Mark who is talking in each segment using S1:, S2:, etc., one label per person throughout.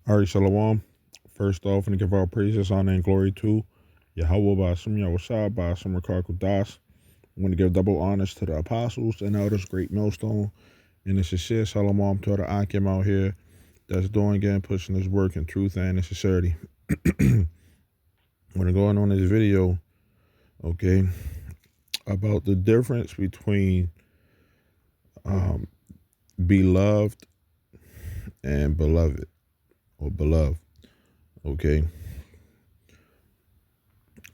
S1: All right, Shalom. First off, and give our praises, honor, and glory to Yahweh Ba'ashem Yahushua Ba'ashem Rakar Das. I want to give double honors to the apostles and elders, great millstone, and the sincere Shalom to the Akim out here that's doing and pushing his work in truth and in sincerity. I want to go on this video, okay, about the difference between beloved and beloved, or beloved, okay,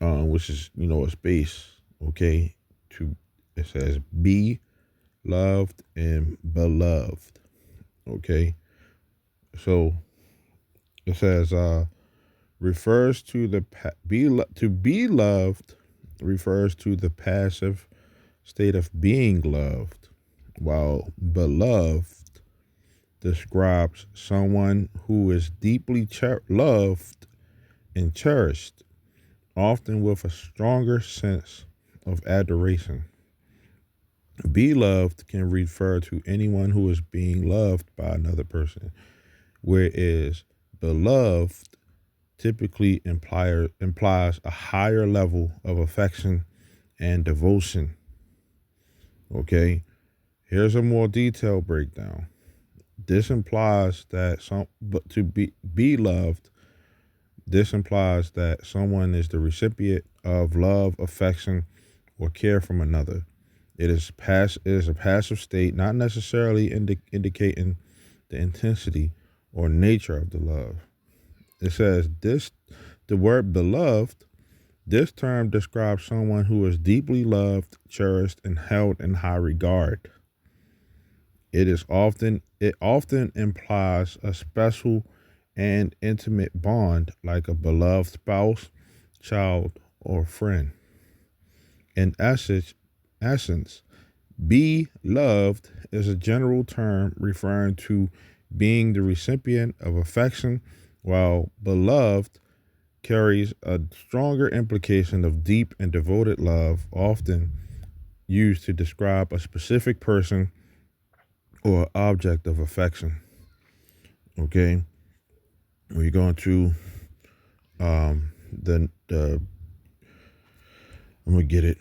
S1: which is, a space, okay, it says be loved and beloved, okay. So it says refers to to be loved refers to the passive state of being loved, while beloved describes someone who is deeply loved and cherished, often with a stronger sense of adoration. Beloved can refer to anyone who is being loved by another person, whereas beloved typically implies a higher level of affection and devotion. Okay, here's a more detailed breakdown. This implies that to be loved, this implies that someone is the recipient of love, affection, or care from another. It is a passive state, not necessarily indicating the intensity or nature of the love. It says the word beloved, this term describes someone who is deeply loved, cherished, and held in high regard. It often implies a special and intimate bond, like a beloved spouse, child, or friend. In essence, be loved is a general term referring to being the recipient of affection, while beloved carries a stronger implication of deep and devoted love, often used to describe a specific person or object of affection. Okay, we're going to the I'm gonna get it.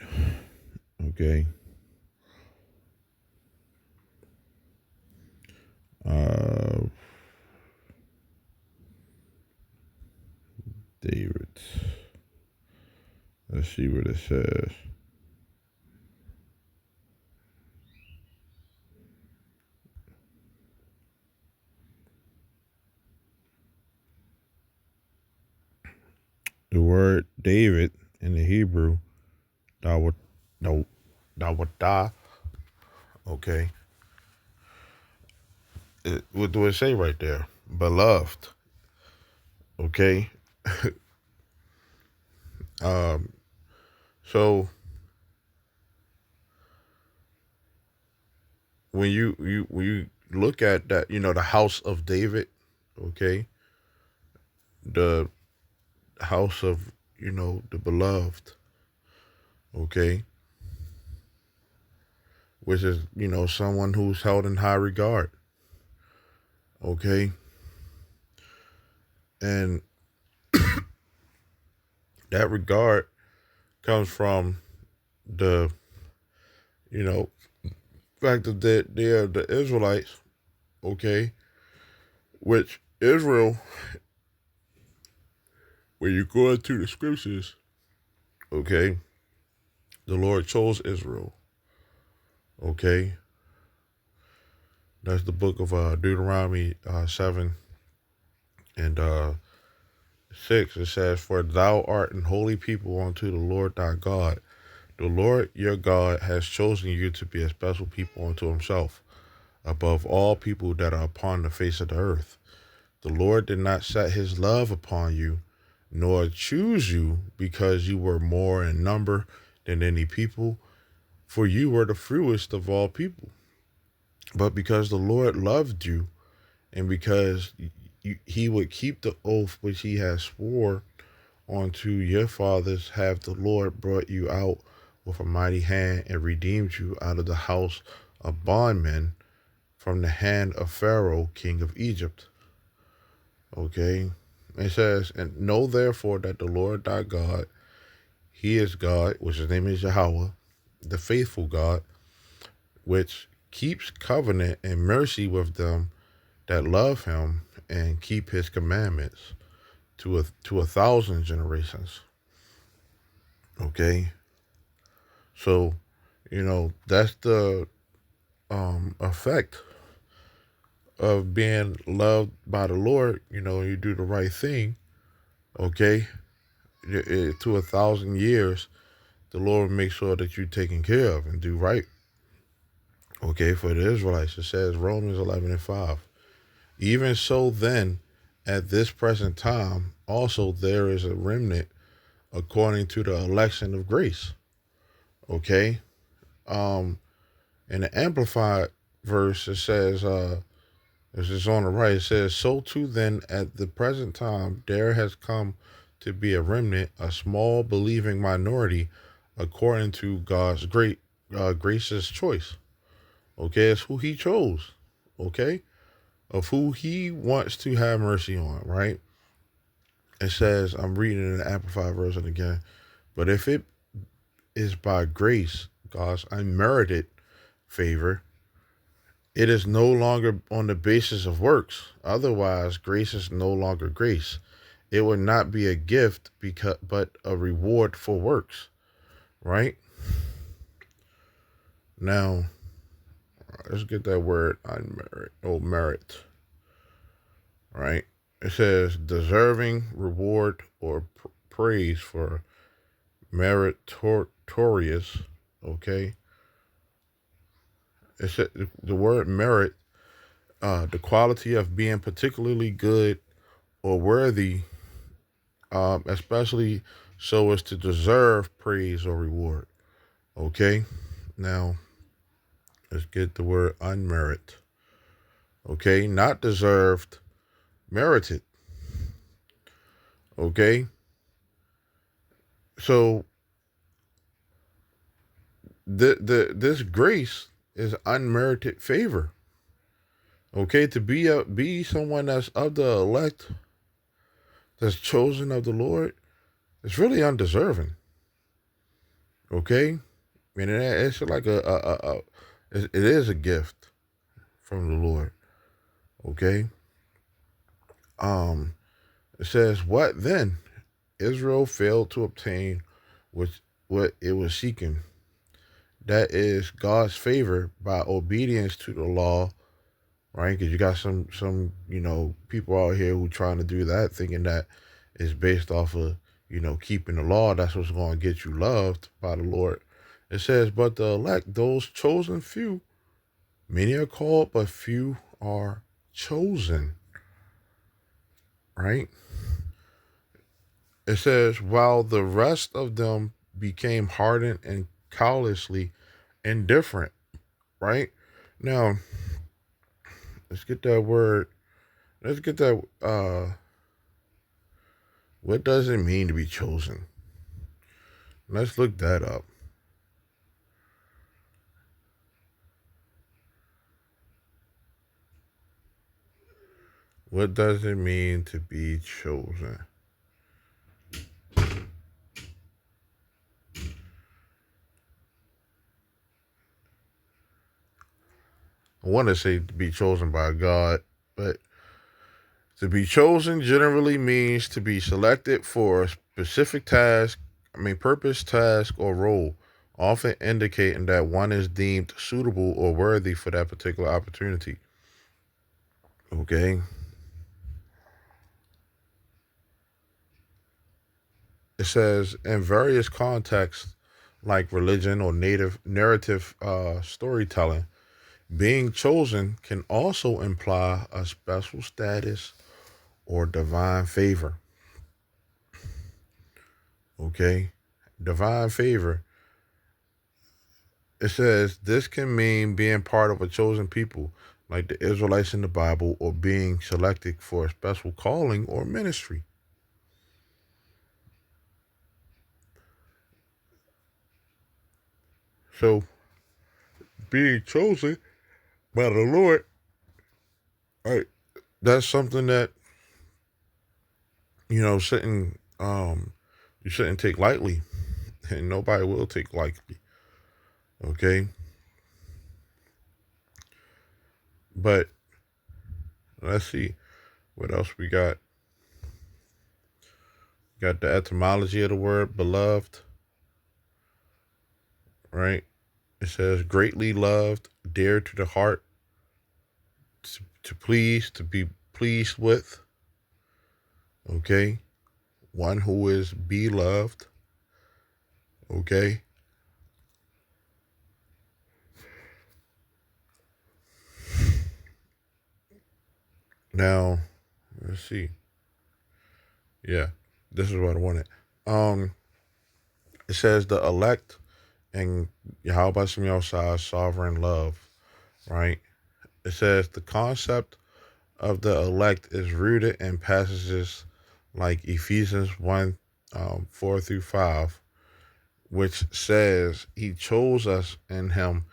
S1: Okay. David. Let's see what it says. The word David in the Hebrew, dawadah, okay. What do it say right there? Beloved, okay. So when you look at that, the house of David, okay, the house of the beloved, okay, which is someone who's held in high regard, okay, and that regard comes from the fact that they are the Israelites, okay, which Israel, when you go into the scriptures, okay, the Lord chose Israel, okay. That's the book of Deuteronomy 7 and 6. It says, "For thou art an holy people unto the Lord thy God. The Lord your God has chosen you to be a special people unto himself, above all people that are upon the face of the earth. The Lord did not set his love upon you, nor choose you because you were more in number than any people, for you were the fewest of all people. But because the Lord loved you, and because he would keep the oath which he has swore unto your fathers, have the Lord brought you out with a mighty hand and redeemed you out of the house of bondmen, from the hand of Pharaoh, king of Egypt. Okay. It says, and know therefore that the Lord thy God, he is God, which his name is Yahweh, the faithful God, which keeps covenant and mercy with them that love him and keep his commandments to a thousand generations. Okay. So, that's the effect of being loved by the Lord. You do the right thing. Okay. To a thousand years, the Lord will make sure that you're taken care of and do right. Okay, for the Israelites, it says Romans 11:5. Even so, then, at this present time, also there is a remnant according to the election of grace. Okay, in the Amplified verse, it says, this is on the right. It says, so too then, at the present time, there has come to be a remnant, a small believing minority, according to God's great gracious choice. Okay, it's who he chose. Okay, of who he wants to have mercy on, right? It says, I'm reading in the Amplified version again, but if it is by grace, God's unmerited favor, it is no longer on the basis of works. Otherwise, grace is no longer grace. It would not be a gift but a reward for works, right? Now, let's get that word unmerit or merit, right? It says deserving reward or praise for meritorious. Okay, it said the word merit, the quality of being particularly good or worthy, especially so as to deserve praise or reward. Okay, now let's get the word unmerit. Okay, not deserved, merited. Okay, so this grace is unmerited favor. Okay, to be someone that's of the elect, that's chosen of the Lord, it's really undeserving. Okay, I mean it's like it is a gift from the Lord. Okay, um, it says, what then? Israel failed to obtain what it was seeking. That is God's favor by obedience to the law, right? Because you got some people out here who trying to do that, thinking that it's based off of keeping the law. That's what's going to get you loved by the Lord. It says, but the elect, those chosen few, many are called, but few are chosen. Right? It says, while the rest of them became hardened and callously indifferent. Right? Now, let's get that word. Let's get that. What does it mean to be chosen? Let's look that up. What does it mean to be chosen? I want to say to be chosen by God, but to be chosen generally means to be selected for a specific purpose, task, or role, often indicating that one is deemed suitable or worthy for that particular opportunity. Okay. It says in various contexts, like religion or native narrative storytelling, being chosen can also imply a special status or divine favor. Okay. Divine favor. It says this can mean being part of a chosen people, like the Israelites in the Bible, or being selected for a special calling or ministry. So, being chosen by the Lord, right? That's something that shouldn't you shouldn't take lightly, and nobody will take lightly. Okay, but let's see what else we got. Got the etymology of the word beloved, right? It says greatly loved, dear to the heart, to please, to be pleased with. Okay, one who is beloved. Okay, now let's see. Yeah, this is what I wanted. Um, it says the elect and Yahweh Shem Yosai's sovereign love, right? It says the concept of the elect is rooted in passages like Ephesians 1 4 through 5, which says he chose us in him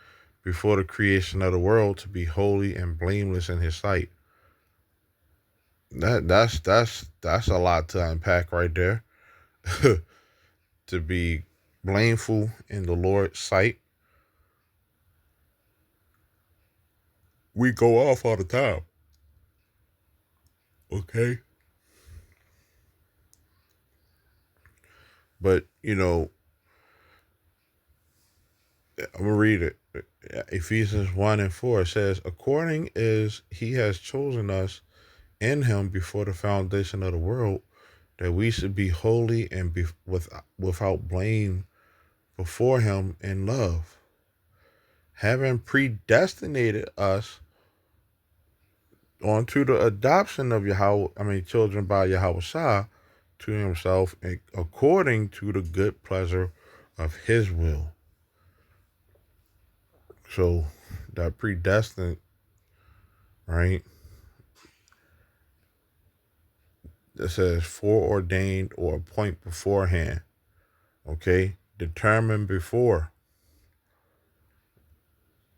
S1: before the creation of the world to be holy and blameless in his sight. That's a lot to unpack right there. To be blameful in the Lord's sight. We go off all the time. Okay. But I'm gonna read it. Ephesians 1 and 4 says, according as he has chosen us in him before the foundation of the world, that we should be holy and without blame before him in love, having predestinated us onto the adoption of children by Yahweh Shah to himself according to the good pleasure of his will. So that predestined, right? It says foreordained or appoint beforehand. Okay? Determined before.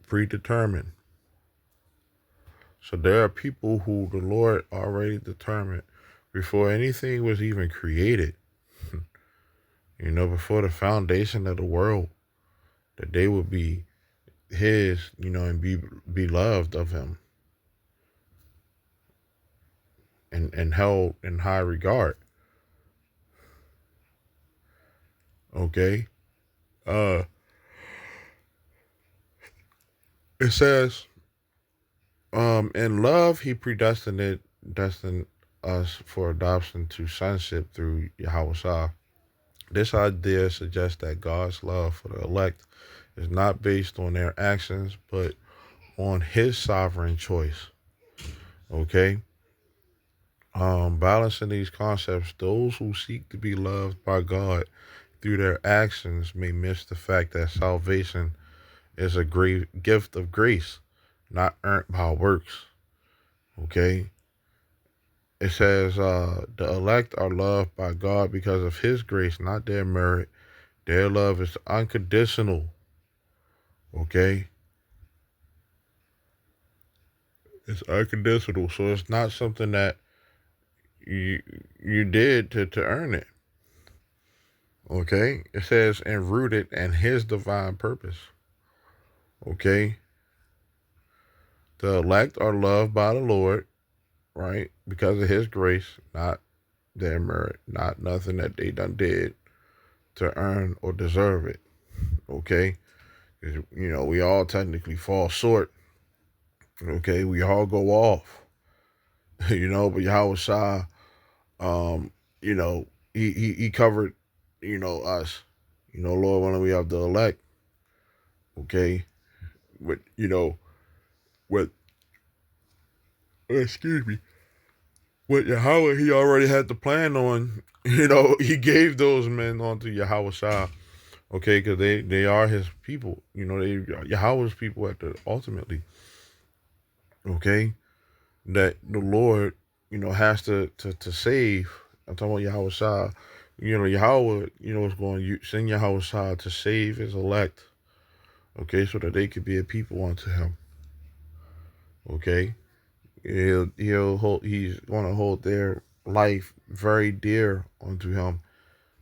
S1: Predetermined. So there are people who the Lord already determined before anything was even created. Before the foundation of the world, that they would be his, and be beloved of him and held in high regard. Okay? Uh it says, in love he destined us for adoption to sonship through Yahweh Shah. This idea suggests that God's love for the elect is not based on their actions, but on his sovereign choice. Okay? Balancing these concepts, those who seek to be loved by God through their actions may miss the fact that salvation is a great gift of grace, not earned by works. Okay? It says, the elect are loved by God because of his grace, not their merit. Their love is unconditional. Okay? It's unconditional. So it's not something that you did to earn it. Okay? It says, and rooted in his divine purpose. Okay? The elect are loved by the Lord, right? Because of his grace, not their merit, not nothing that they done did to earn or deserve it. Okay? We all technically fall short. Okay? We all go off. But Yahweh Shah, um, you know, he covered, us. Lord, when we have the elect, okay? With, with, excuse me, with Yahweh, he already had the plan on, he gave those men onto Yahweh Shah, okay? Because they are his people, they are Yahweh's people ultimately, okay? That the Lord, has to save. I'm talking about Yahweh Shah. Yahweh, is going to send Yahweh Shah to save his elect, okay, so that they could be a people unto him, okay. He's going to hold their life very dear unto him,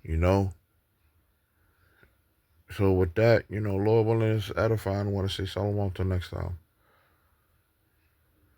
S1: you know. So with that, Lord willing, it's edifying. I want to say shalom till next time.